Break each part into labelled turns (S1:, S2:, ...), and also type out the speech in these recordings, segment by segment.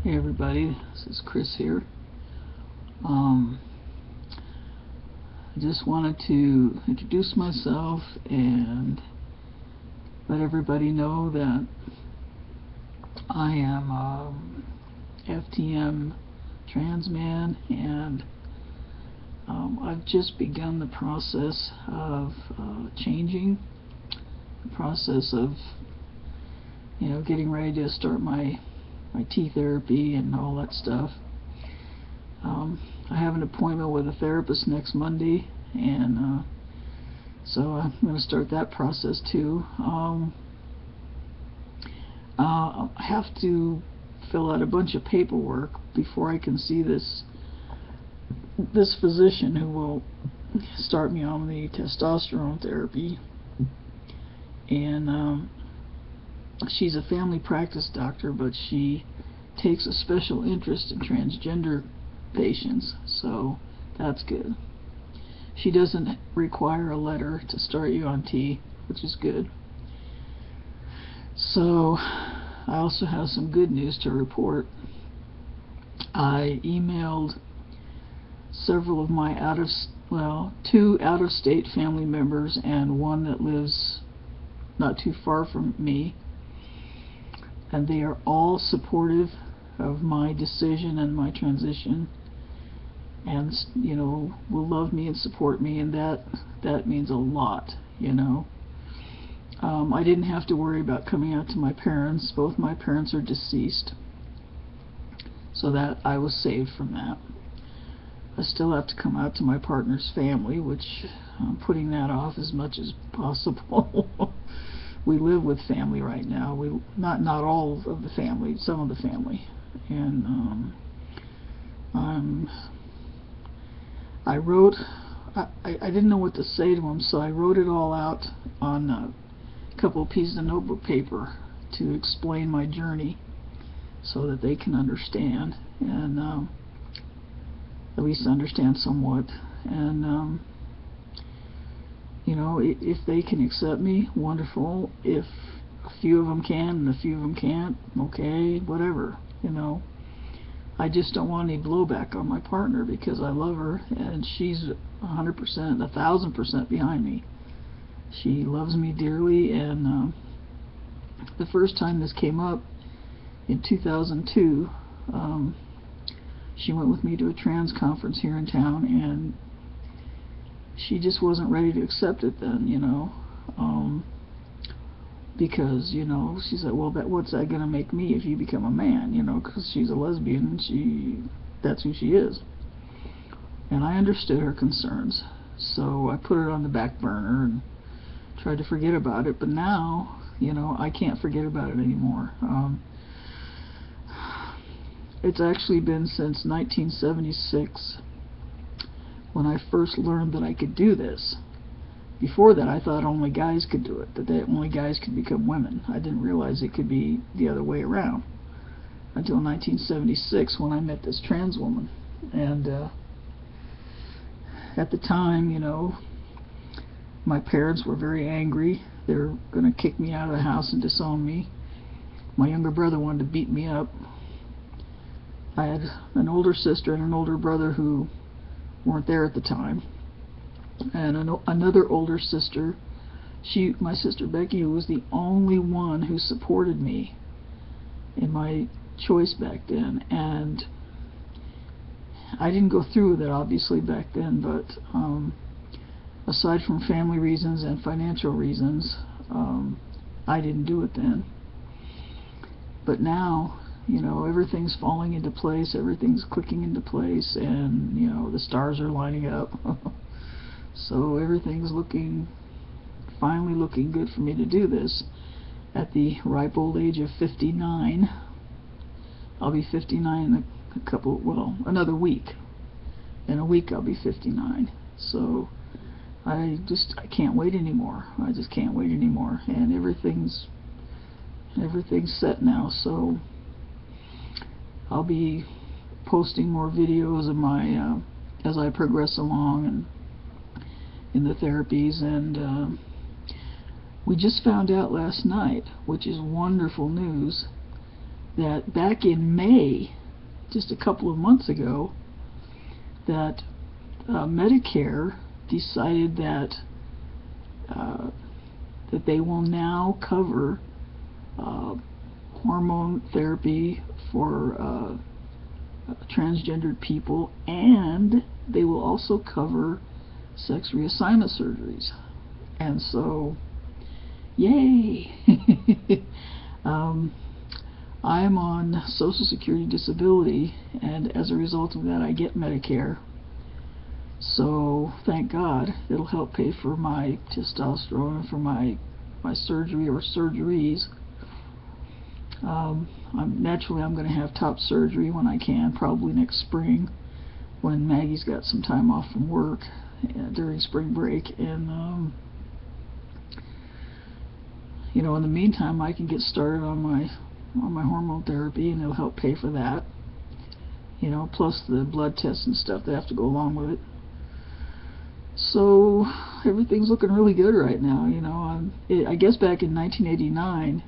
S1: Hey everybody, this is Chris here. I just wanted to introduce myself and let everybody know that I am F2M trans man, and I've just begun the process of changing, the process of getting ready to start my tea therapy and all that stuff. I have an appointment with a therapist next Monday, and so I'm going to start that process too. I have to fill out a bunch of paperwork before I can see this physician who will start me on the testosterone therapy. And she's a family practice doctor, but she takes a special interest in transgender patients, so that's good. She doesn't require a letter to start you on T, which is good. So I also have some good news to report. I emailed several of my two out-of-state family members and one that lives not too far from me, and they are all supportive of my decision and my transition, and will love me and support me, and that means a lot. I didn't have to worry about coming out to my parents. Both my parents are deceased, so that I was saved from that. I still have to come out to my partner's family, which I'm putting that off as much as possible. We live with family right now. Not all of the family, some of the family, and I didn't know what to say to them, so I wrote it all out on a couple of pieces of notebook paper to explain my journey, so that they can understand, and at least understand somewhat. And if they can accept me, wonderful. If a few of them can and a few of them can't, okay, whatever. I just don't want any blowback on my partner, because I love her and she's 100%, 1,000% behind me. She loves me dearly, and the first time this came up in 2002, she went with me to a trans conference here in town, and she just wasn't ready to accept it then, because she said, well, what's that gonna make me if you become a man, because she's a lesbian and that's who she is. And I understood her concerns, so I put it on the back burner and tried to forget about it. But now, I can't forget about it anymore. It's actually been since 1976 when I first learned that I could do this. Before that, I thought only guys could do it, that only guys could become women. I didn't realize it could be the other way around until 1976, when I met this trans woman. And at the time, my parents were very angry. They were going to kick me out of the house and disown me. My younger brother wanted to beat me up. I had an older sister and an older brother who weren't there at the time, and another older sister, my sister Becky, who was the only one who supported me in my choice back then. And I didn't go through with it obviously back then, but aside from family reasons and financial reasons, I didn't do it then. But now, everything's falling into place, everything's clicking into place, and the stars are lining up. So everything's finally looking good for me to do this at the ripe old age of 59. I'll be 59 in another week. In a week I'll be 59. So I can't wait anymore. I just can't wait anymore. And everything's set now. So I'll be posting more videos of my as I progress along and in the therapies. And we just found out last night, which is wonderful news, that back in May, just a couple of months ago, that Medicare decided that that they will now cover hormone therapy for transgendered people, and they will also cover sex reassignment surgeries. And so, yay! I'm on Social Security disability, and as a result of that I get Medicare. So thank God it'll help pay for my testosterone and for my surgery or surgeries. Naturally I'm going to have top surgery when I can, probably next spring, when Maggie's got some time off from work during spring break. And you know, in the meantime I can get started on my hormone therapy, and it'll help pay for that, you know, plus the blood tests and stuff that have to go along with it. So everything's looking really good right now, you know. I guess back in 1989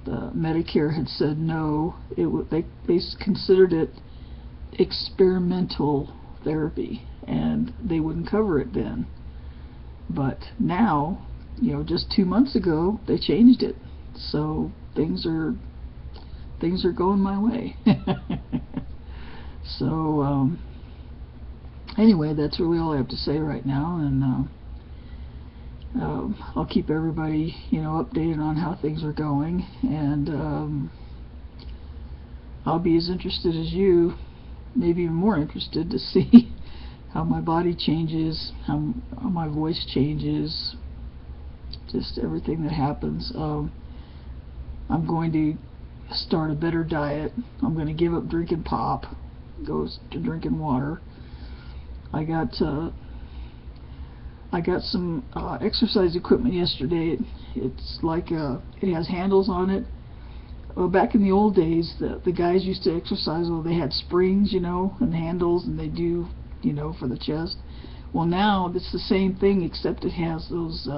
S1: the Medicare had said no, they considered it experimental therapy and they wouldn't cover it then. But now, you know, just 2 months ago they changed it, so things are going my way. So anyway, that's really all I have to say right now, and I'll keep everybody, you know, updated on how things are going, and I'll be as interested as you, maybe even more interested, to see how my body changes, how my voice changes, just everything that happens. I'm going to start a better diet. I'm going to give up drinking pop, go to drinking water. I got some exercise equipment yesterday. It's like it has handles on it. Well, back in the old days, the guys used to exercise. Well, they had springs, you know, and handles, and they do, you know, for the chest. Well, now it's the same thing, except it has those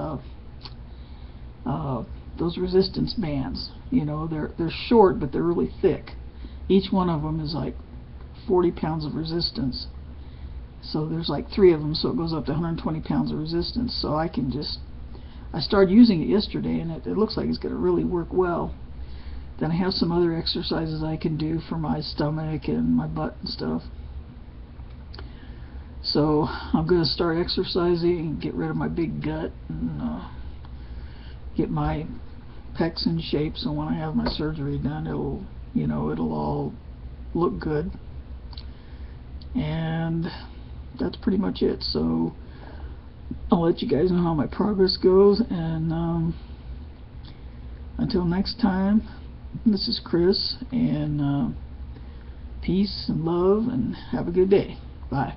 S1: resistance bands. You know, they're short, but they're really thick. Each one of them is like 40 pounds of resistance. So there's like 3 of them, so it goes up to 120 pounds of resistance. So I started using it yesterday, and it looks like it's going to really work well. Then I have some other exercises I can do for my stomach and my butt and stuff. So I'm going to start exercising and get rid of my big gut and get my pecs in shape, so when I have my surgery done, it'll all look good. And that's pretty much it. So I'll let you guys know how my progress goes, and until next time, this is Chris, and peace and love, and have a good day. Bye.